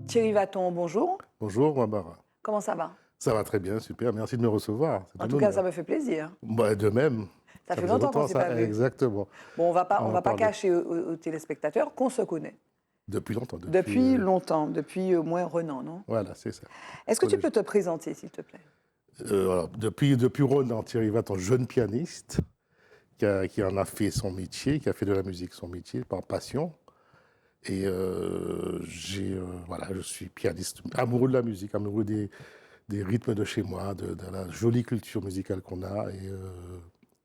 Thierry Vaton, bonjour. Bonjour, Barbara. Comment ça va? Ça va très bien, super. Merci de me recevoir. C'est En un tout cas, honneur. ça me fait plaisir. Bah, de même. Ça fait faisait longtemps qu'on ne s'est ça, pas vu. exactement. Bon, on On va en pas parlait. cacher aux téléspectateurs qu'on se connaît. Depuis longtemps. Depuis longtemps, depuis au moins Renan, non? Voilà, c'est ça. Est-ce que tu Collège. peux te présenter, s'il te plaît? Voilà. Depuis Ronan, Thierry Vaton, jeune pianiste, qui en a fait son métier, qui a fait de la musique son métier par passion. Et voilà, je suis pianiste, amoureux de la musique, amoureux des rythmes de chez moi, de la jolie culture musicale qu'on a. Et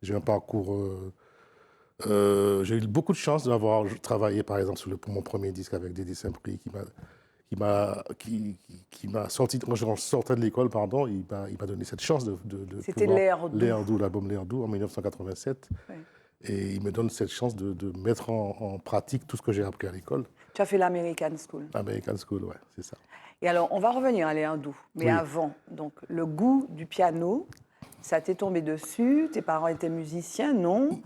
j'ai un parcours. J'ai eu beaucoup de chance d'avoir travaillé, par exemple, pour mon premier disque avec Dédé Saint-Prix, qui m'a sorti, quand je sortais de l'école, pardon, il m'a donné cette chance de C'était pouvoir L'air doux. L'air doux, l'album L'air doux en 1987. Oui. Et il me donne cette chance de mettre en pratique tout ce que j'ai appris à l'école. Tu as fait l'American School. American School, ouais, c'est ça. Et alors, on va revenir à L'air doux. Mais Oui. avant, donc, le goût du piano, ça t'est tombé dessus. Tes parents étaient musiciens, non?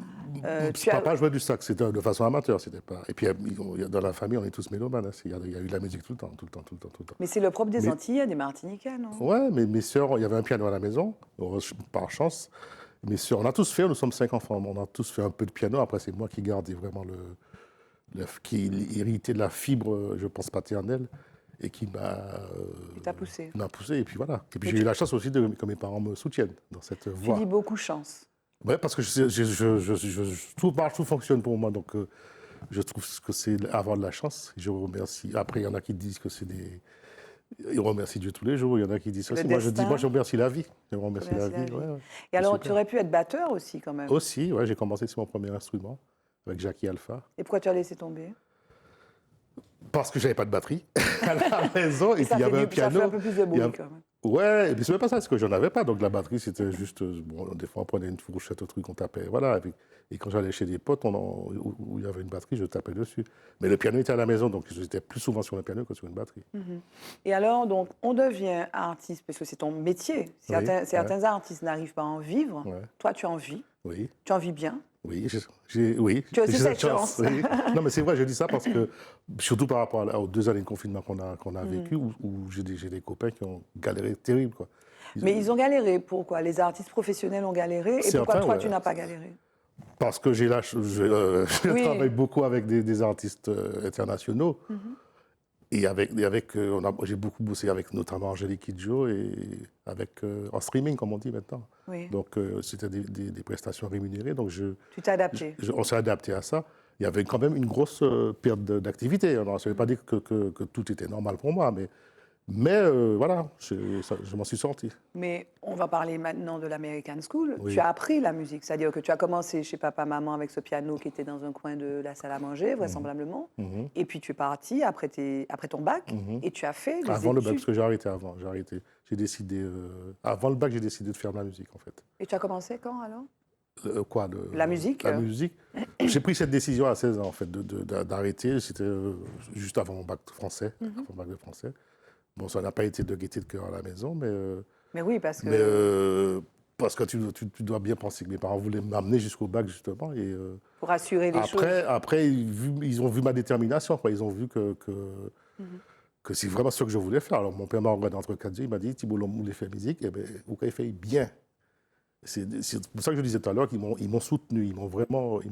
Papa jouait du sax, c'était de façon amateur, c'était pas. Et puis dans la famille, on est tous mélomanes. Hein. Il y a eu de la musique tout le temps, tout le temps, tout le temps, tout le temps. Mais c'est le propre des Antillais, des Martiniquais, non? Ouais, mais mes sœurs, il y avait un piano à la maison, par chance. Mes sœurs, on a tous fait, nous sommes 5 enfants, on a tous fait un peu de piano. Après, c'est moi qui gardais vraiment qui héritait de la fibre, je pense, paternelle, et qui Qui t'a poussé. m'a poussé. Et puis voilà. Et puis j'ai eu la chance aussi que mes parents me soutiennent dans cette voie. Tu dis beaucoup chance. Ouais, parce que tout fonctionne pour moi, donc je trouve que c'est avoir de la chance. Je remercie. Après, il y en a qui disent que c'est des. Ils remercient Dieu tous les jours. Il y en a qui disent ça aussi. Moi, je remercie la vie. Je remercie la vie. Ouais, ouais. Et alors, Super. tu aurais pu être batteur aussi, quand même. Aussi, ouais, j'ai commencé sur mon premier instrument avec Jackie Alpha. Et pourquoi tu as laissé tomber? Parce que j'avais pas de batterie à la maison et puis il y avait un piano. Ça fait un peu plus de bruit, quand même. Ouais, et puis c'est même pas ça, c'est que j'en avais pas. Donc la batterie, c'était juste, bon, des fois on prenait une fourchette, un truc, on tapait, voilà. Et quand j'allais chez des potes, où il y avait une batterie, je tapais dessus. Mais le piano était à la maison, donc j'étais plus souvent sur le piano que sur une batterie. Et alors, donc, on devient artiste, parce que c'est ton métier. Certains ouais. artistes n'arrivent pas à en vivre. Ouais. Toi, tu en vis. Oui. Tu en vis bien. Oui, Tu as aussi cette chance. Oui. Non, mais c'est vrai, je dis ça parce que, surtout par rapport aux 2 années de confinement qu'on a vécu, où j'ai des copains qui ont galéré terrible, quoi. Mais ils ont galéré. Pourquoi? Les artistes professionnels ont galéré. Et pourquoi toi, tu n'as pas galéré? Parce que je travaille beaucoup avec des artistes internationaux. Et j'ai beaucoup bossé avec notamment Angélique Kidjo et en streaming, comme on dit maintenant. Oui. Donc, c'était des prestations rémunérées. Donc, Tu t'es adapté. on s'est adapté à ça. Il y avait quand même une grosse perte d'activité. Alors, ça ne veut pas dire que tout était normal pour moi, mais voilà, je m'en suis sorti. Mais on va parler maintenant de l'American School. Oui. Tu as appris la musique, c'est-à-dire que tu as commencé chez papa-maman avec ce piano qui était dans un coin de la salle à manger, vraisemblablement. Et puis tu es parti après ton bac et tu as fait les Avant le bac, études. parce que j'ai arrêté avant. J'ai décidé, avant le bac, j'ai décidé de faire de la musique, en fait. Et tu as commencé quand, alors? La musique La musique. J'ai pris cette décision à 16 ans, en fait, d'arrêter. C'était juste avant mon bac de français. Avant mon bac de français. Bon, ça n'a pas été de gaieté de cœur à la maison, Mais oui, parce que... parce que tu dois bien penser que mes parents voulaient m'amener jusqu'au bac, justement. Et, pour assurer les choses. Après, ils ont vu ma détermination, quoi. Ils ont vu que c'est vraiment ce que je voulais faire. Alors, mon père m'a regardé entre 4 yeux, il m'a dit, Thibault, l'homme voulait faire musique, et bien, vous avez fait bien. C'est pour ça que je disais tout à l'heure qu'ils m'ont soutenu, ils m'ont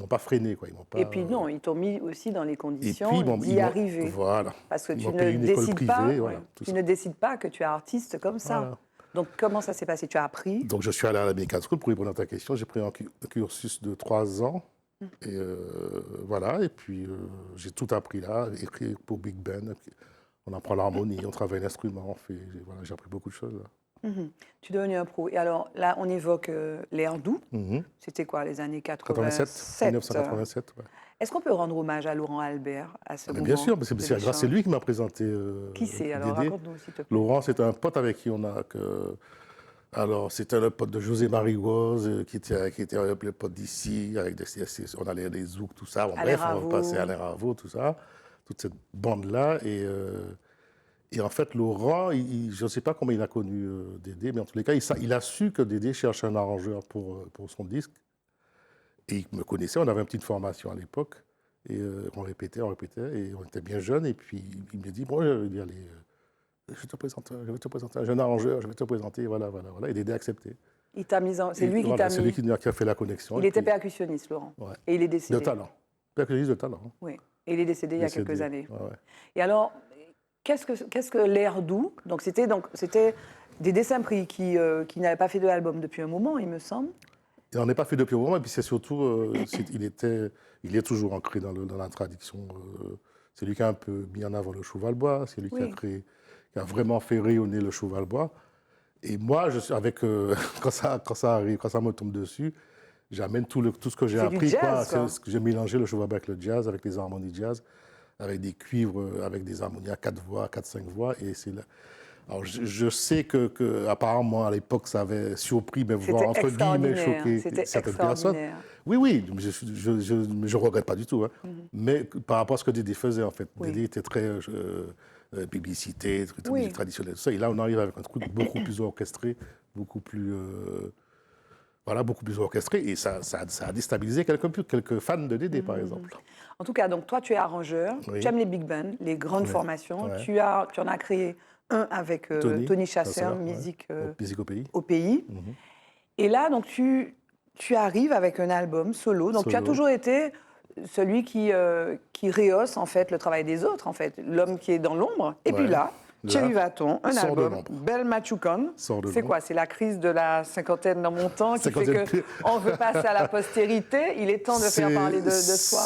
pas freiné, quoi. Et puis non, ils t'ont mis aussi dans les conditions d'y ils arriver. Voilà. Parce que Ils tu m'ont payé ne une école décides privée, pas, voilà, tout tu ça. ne décides pas que tu es artiste comme ça. Voilà. Donc comment ça s'est passé? Tu as appris? Donc je suis allé à l'American School pour répondre à ta question. J'ai pris un cursus de 3 ans. Et voilà, et puis j'ai tout appris là, écrit pour Big Band. On apprend l'harmonie, on travaille l'instrument, voilà, j'ai appris beaucoup de choses là. Tu es devenu un pro. Et alors là, on évoque L'air doux. C'était quoi, les années 87? 1987, ouais. Est-ce qu'on peut rendre hommage à Laurent Albert, à ce Mais moment bien sûr, de c'est l'échange? lui qui m'a présenté Qui c'est? Alors Dédé. raconte-nous, s'il te plaît. Laurent, c'est un pote avec qui alors, c'était le pote de José-Marie Rose, qui était le pote d'ici, on allait les zouks, tout ça. Bon, bref, on passait à l'air Ravo, tout ça, toute cette bande-là. Et en fait, Laurent, je ne sais pas comment il a connu Dédé, mais en tous les cas, il a su que Dédé cherchait un arrangeur pour son disque. Et il me connaissait, on avait une petite formation à l'époque. Et on répétait, et on était bien jeunes. Et puis, il me dit, bon, je vais y aller. je vais te présenter un jeune arrangeur, je vais te présenter, voilà. Et Dédé a accepté. C'est lui qui t'a mis. C'est lui qui a fait la connexion. Il était percussionniste, Laurent. Ouais. Et il est décédé. De talent. Percussionniste de talent. Oui. Et il est décédé il y a quelques années. Ouais. Et alors, qu'est-ce que l'air doux? Donc c'était Dédé Saint-Prix qui n'avait pas fait de album depuis un moment, il me semble. Il n'en est pas fait depuis un moment, et puis c'est surtout, il est toujours ancré dans la tradition. C'est lui qui a un peu mis en avant le cheval-bois, c'est lui qui a vraiment fait rayonner le cheval-bois. Et moi, je suis avec quand ça arrive, quand ça me tombe dessus, j'amène tout ce que j'ai appris. J'ai mélangé le cheval-bois avec le jazz, avec les harmonies jazz, avec des cuivres, avec des harmonies à 4 voix, 4-5 voix, et c'est là. Alors, je sais que apparemment, à l'époque, ça avait surpris, mais voire entre guillemets choqué certaines personnes. Oui, je ne regrette pas du tout. Hein. Mais par rapport à ce que Dédé faisait, en fait, Dédé était très publicité, musique traditionnelle, tout ça. Et là, on arrive avec un truc beaucoup plus orchestré, beaucoup plus orchestré. Et ça a déstabilisé quelques fans de Dédé, par exemple. En tout cas, donc toi, tu es arrangeur, tu aimes les big bands, les grandes formations. Tu en as créé un avec Tony Chasseur, musique au pays. Et là, donc, tu arrives avec un album solo. Donc, tu as toujours été celui qui rehausse, en fait, le travail des autres, en fait. L'homme qui est dans l'ombre. Et puis là, Thierry Vaton, un album, Bel Machucan. C'est quoi? C'est la crise de la cinquantaine dans mon temps qui fait qu'on veut passer à la postérité. Il est temps de faire parler de soi.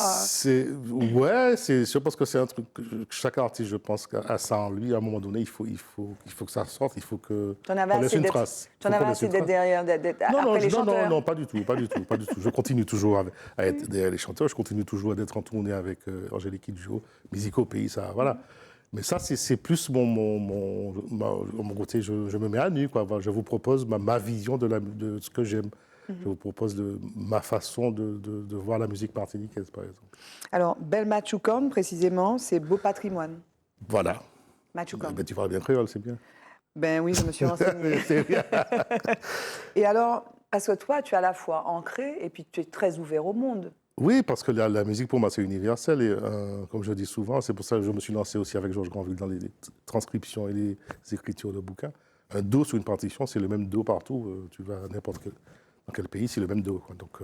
Je pense que c'est un truc que chaque artiste, je pense, a ça en lui. À un moment donné, il faut que ça sorte, il faut qu'on laisse une trace. Tu en avais assez d'être derrière, après les chanteurs? Non, pas du tout. Je continue toujours à être derrière les chanteurs, je continue toujours à être en tournée avec Angélique Kidjo, musique au pays, ça, voilà. Mais ça, c'est plus mon côté, je me mets à nu, quoi. Je vous propose ma vision de ce que j'aime. Je vous propose ma façon de voir la musique martiniquaise, par exemple. Alors, Bel Machucan, précisément, c'est beau patrimoine. Voilà. Machucan. Tu parles bien créole, c'est bien. Ben oui, je me suis renseignée. Et alors, parce que toi, tu es à la fois ancré et puis tu es très ouvert au monde. Oui, parce que la musique, pour moi, c'est universel. Et comme je dis souvent, c'est pour ça que je me suis lancé aussi avec Georges Granville dans les transcriptions et les écritures de bouquins. Un do sur une partition, c'est le même do partout. Tu vas dans quel pays, c'est le même do, quoi. Donc,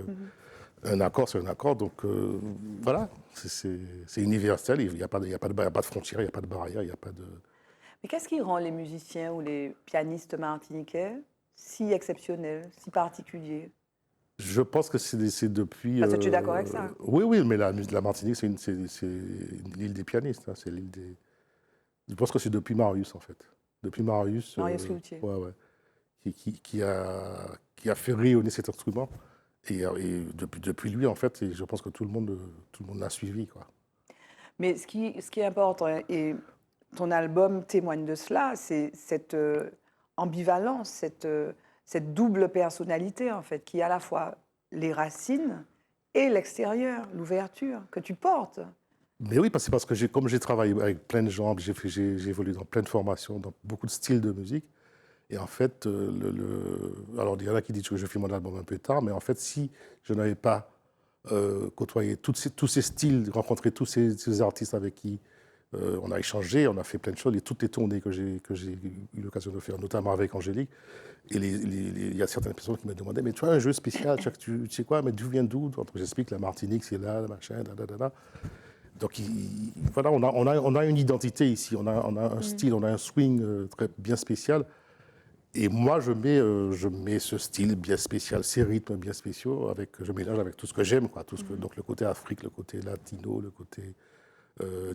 un accord, c'est un accord. Donc, voilà, c'est universel. Il n'y a pas de frontières, il n'y a pas de barrière, il n'y a pas de... Mais qu'est-ce qui rend les musiciens ou les pianistes martiniquais si exceptionnels, si particuliers? Je pense que c'est depuis... Parce que tu es d'accord avec ça? Oui, mais la Martinique, c'est l'île des pianistes. Hein, c'est l'île des... Je pense que c'est depuis Marius, en fait. Depuis Marius... Marius Cloutier. Qui a fait rayonner cet instrument. Et depuis lui, en fait, je pense que tout le monde l'a suivi, quoi. Mais ce qui est important, et ton album témoigne de cela, c'est cette ambivalence, cette double personnalité, en fait, qui est à la fois les racines et l'extérieur, l'ouverture que tu portes. Mais oui, parce que comme j'ai travaillé avec plein de gens, j'ai évolué dans plein de formations, dans beaucoup de styles de musique. Et en fait, alors il y en a qui disent que je fais mon album un peu tard, mais en fait, si je n'avais pas côtoyé tous ces styles, rencontré tous ces artistes avec qui on a échangé, on a fait plein de choses, et toutes les tournées que j'ai eu l'occasion de faire, notamment avec Angélique. Et il y a certaines personnes qui me demandaient, mais tu as un jeu spécial, tu sais quoi, mais tu viens d'où? J'explique, la Martinique, c'est là, machin, da. Donc voilà, on a une identité ici, on a un style, on a un swing très bien spécial. Et moi, je mets ce style bien spécial, ces rythmes bien spéciaux, je mélange avec tout ce que j'aime, quoi, donc le côté Afrique, le côté latino, le côté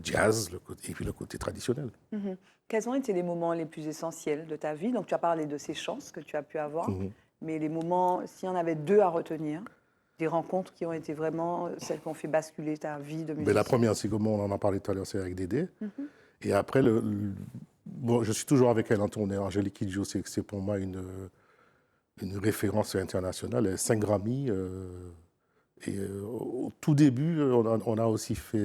jazz, et puis le côté traditionnel. Quels ont été les moments les plus essentiels de ta vie? Donc tu as parlé de ces chances que tu as pu avoir, mais les moments, s'il y en avait deux à retenir, des rencontres qui ont été vraiment celles qui ont fait basculer ta vie de musicien. Mais la première, c'est comme on en a parlé tout à l'heure, c'est avec Dédé. Et après, bon, je suis toujours avec elle en tournée. Angélique Kidjo, c'est pour moi une référence internationale. Elle a 5 Grammy. Au tout début, on a aussi fait...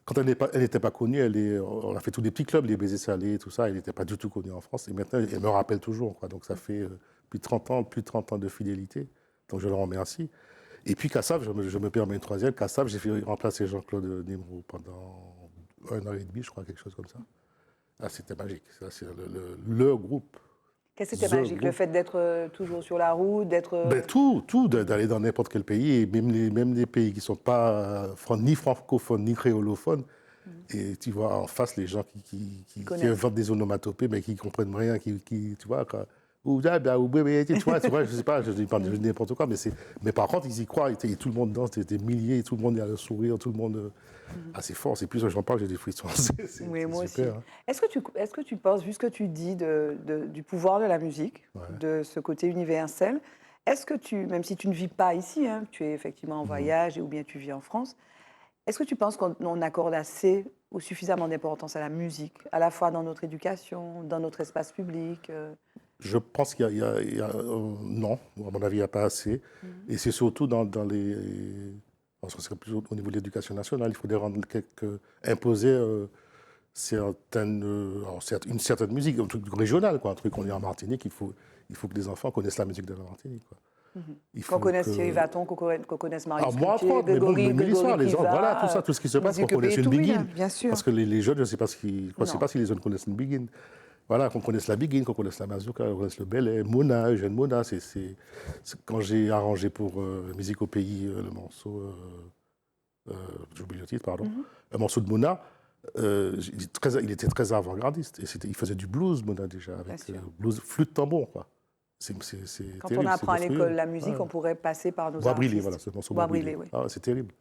quand elle n'était pas connue, on a fait tous des petits clubs, les Baisers Salés, tout ça. Elle n'était pas du tout connue en France. Et maintenant, elle me rappelle toujours, quoi. Donc ça fait plus de 30 ans de fidélité. Donc je le remercie. Et puis Kassav, je me permets une troisième. Kassav, j'ai fait remplacer Jean-Claude Nimrou pendant 1 an et demi, je crois, quelque chose comme ça. Ah, c'était magique. Ça, c'est le groupe. Qu'est-ce que c'était magique? Le fait d'être toujours sur la route, d'être... Tout, d'aller dans n'importe quel pays, et même les pays qui ne sont pas ni francophones, ni créolophones. Et tu vois en face les gens qui inventent des onomatopées, mais qui ne comprennent rien, tu vois, tu vois, je sais pas, je dis n'importe quoi, mais par contre, ils y croient, et tout le monde danse, des milliers, tout le monde a le sourire, tout le monde... assez fort, c'est plus que j'en parle, j'ai des frissons. Oui, moi super, aussi. Hein. Est-ce que tu penses, vu ce que tu dis du pouvoir de la musique, de ce côté universel, est-ce que même si tu ne vis pas ici, hein, tu es effectivement en voyage ou bien tu vis en France, est-ce que tu penses qu'on accorde assez ou suffisamment d'importance à la musique, à la fois dans notre éducation, dans notre espace public Je pense qu'il y a non, à mon avis, il n'y a pas assez. Et c'est surtout dans les... Parce que c'est plus au niveau de l'éducation nationale, il faudrait imposer une certaine musique, un truc régional, quoi, un truc qu'on est en Martinique, il faut que les enfants connaissent la musique de la Martinique. Quoi. Qu'on connaisse Thierry Vaton, qu'on connaisse Marius Coutier, Grégory Kiva, voilà, tout ce qui se passe, qu'on connaisse une Big In. Bien sûr. Parce que les jeunes, je ne sais pas si les jeunes connaissent une Big In. Voilà, qu'on connaisse la Big In, qu'on connaisse la Mazurka, qu'on connaisse le Belay, Mona, Eugène Mona. Quand j'ai arrangé pour Musique au Pays le morceau, j'oublie le titre, pardon, un morceau de Mona, il était très avant-gardiste. Il faisait du blues, Mona, déjà, avec blues, flûte, tambour, quoi. Quand terrible, on apprend à l'école la musique, on pourrait passer par nos artistes. Briller, voilà, ce morceau Briller. Oui. Ah, c'est terrible.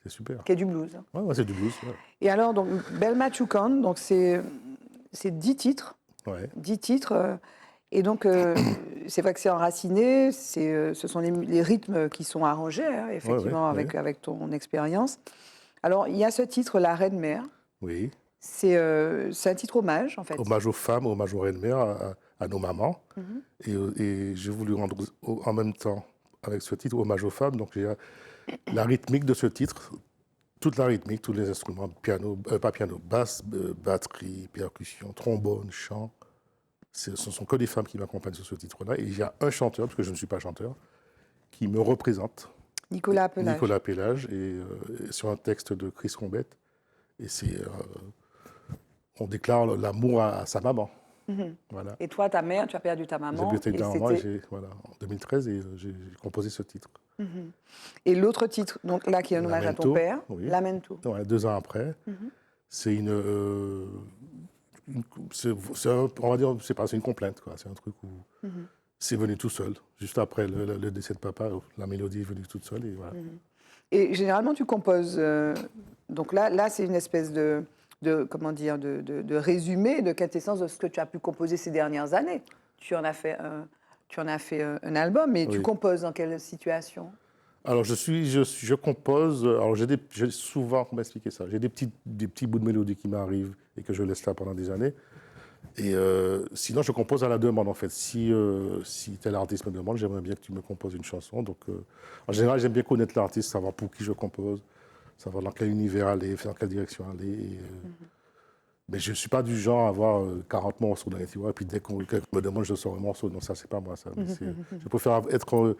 C'est super. Qui est du blues. Ouais, c'est du blues. Ouais. Et alors, donc, Belma Choukan, donc c'est 10 titres. Ouais. 10 titres. Et donc, c'est vrai que c'est enraciné, ce sont les rythmes qui sont arrangés, hein, effectivement, avec ton expérience. Alors, il y a ce titre, La Reine Mère. Oui. C'est un titre hommage, en fait. Hommage aux femmes, hommage aux reines mères, à nos mamans. Et j'ai voulu rendre en même temps, avec ce titre, hommage aux femmes. Donc, j'ai la rythmique de ce titre, toute la rythmique, tous les instruments, basse, batterie, percussion, trombone, chant. Ce sont que des femmes qui m'accompagnent sur ce titre-là. Et il y a un chanteur, parce que je ne suis pas chanteur, qui me représente. Nicolas Pellage, et sur un texte de Chris Combette. Et on déclare l'amour à sa maman. Voilà. Et toi, ta mère, tu as perdu ta maman. J'ai perdu ta maman en 2013 et j'ai composé ce titre. Et l'autre titre, donc là, qui est un hommage à ton père, oui. Lamento. Ouais, 2 ans après. C'est on va dire, c'est une complainte, quoi. C'est un truc où c'est venu tout seul. Juste après le décès de papa, la mélodie est venue toute seule et voilà. Et généralement, tu composes. Donc là, c'est une espèce de résumé, de quintessence de ce que tu as pu composer ces dernières années. Tu en as fait un album, mais tu composes dans quelle situation? Alors, je compose. Alors, j'ai souvent, comment expliquer ça? J'ai des petits bouts de mélodie qui m'arrivent et que je laisse là pendant des années. Et sinon, je compose à la demande, en fait. Si tel artiste me demande, j'aimerais bien que tu me composes une chanson. Donc, en général, j'aime bien connaître l'artiste, savoir pour qui je compose, savoir dans quel univers aller, dans quelle direction aller. Mais je ne suis pas du genre à avoir 40 morceaux dans les tiroirs, et puis dès qu'on me demande, je sors un morceau. Non, ça, c'est pas moi, ça. Je préfère être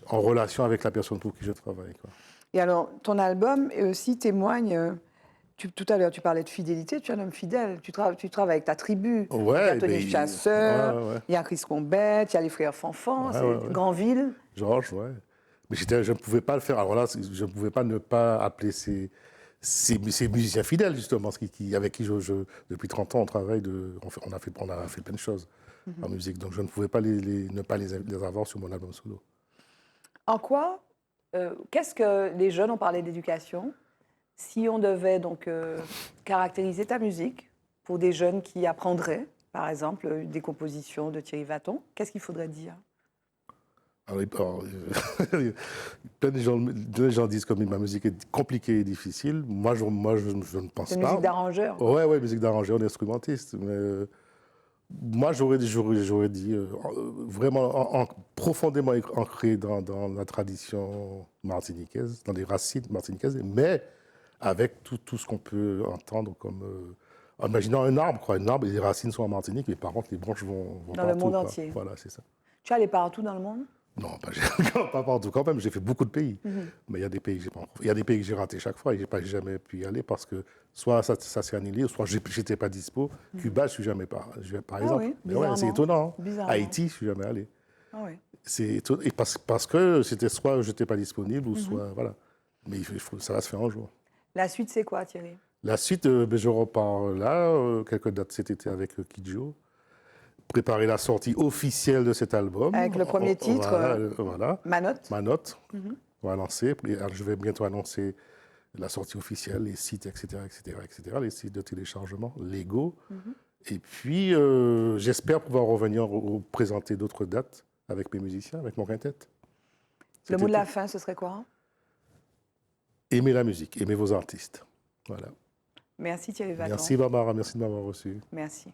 en relation avec la personne pour qui je travaille, quoi. Et alors, ton album aussi témoigne... tout à l'heure, tu parlais de fidélité, tu es un homme fidèle. Tu travailles avec ta tribu. Il y a Tony Chasseur, il y a Chris Combette, il y a les frères Fanfan, Granville. Georges, ouais. Mais je ne pouvais pas le faire. Alors là, je ne pouvais pas ne pas appeler ces musiciens fidèles, justement, avec qui depuis 30 ans, on travaille. On a fait plein de choses en musique. Donc je ne pouvais pas ne pas les avoir sur mon album solo. En quoi qu'est-ce que les jeunes ont parlé d'éducation? Si on devait donc caractériser ta musique pour des jeunes qui apprendraient, par exemple, des compositions de Thierry Vaton, qu'est-ce qu'il faudrait dire? Plein de gens disent que ma musique est compliquée et difficile. Moi, je ne pense pas. C'est musique d'arrangeur. Oui, musique d'arrangeur, d'instrumentiste. Mais moi, j'aurais dit vraiment profondément ancré dans la tradition martiniquaise, dans les racines martiniquaises, mais avec tout ce qu'on peut entendre comme... en imaginant un arbre, quoi. Un arbre, les racines sont en Martinique, mais par contre, les branches vont dans le monde entier. Voilà, c'est ça. Tu es allé partout dans le monde? Non, pas partout quand même. J'ai fait beaucoup de pays. Mais il y a des pays que j'ai ratés chaque fois et je n'ai jamais pu y aller parce que soit ça s'est annulé, soit je n'étais pas dispo. Cuba, je ne suis jamais par exemple. Oui, mais ouais, c'est étonnant. Haïti, je ne suis jamais allé. Ah oui. C'est parce que c'était soit je n'étais pas disponible ou soit voilà. Mais ça va se faire un jour. La suite, c'est quoi, Thierry? La suite, je repars là, quelques dates cet été avec Kidjo. Préparer la sortie officielle de cet album. Avec le premier titre, voilà. Ma Note. Ma Note. On va lancer. Je vais bientôt annoncer la sortie officielle, les sites, etc., les sites de téléchargement légaux. Et puis, j'espère pouvoir revenir présenter d'autres dates avec mes musiciens, avec mon quintet. Le mot de la fin, ce serait quoi? Aimez la musique, aimez vos artistes. Voilà. Merci Thierry Vacant. Merci Barbara, merci de m'avoir reçu. Merci.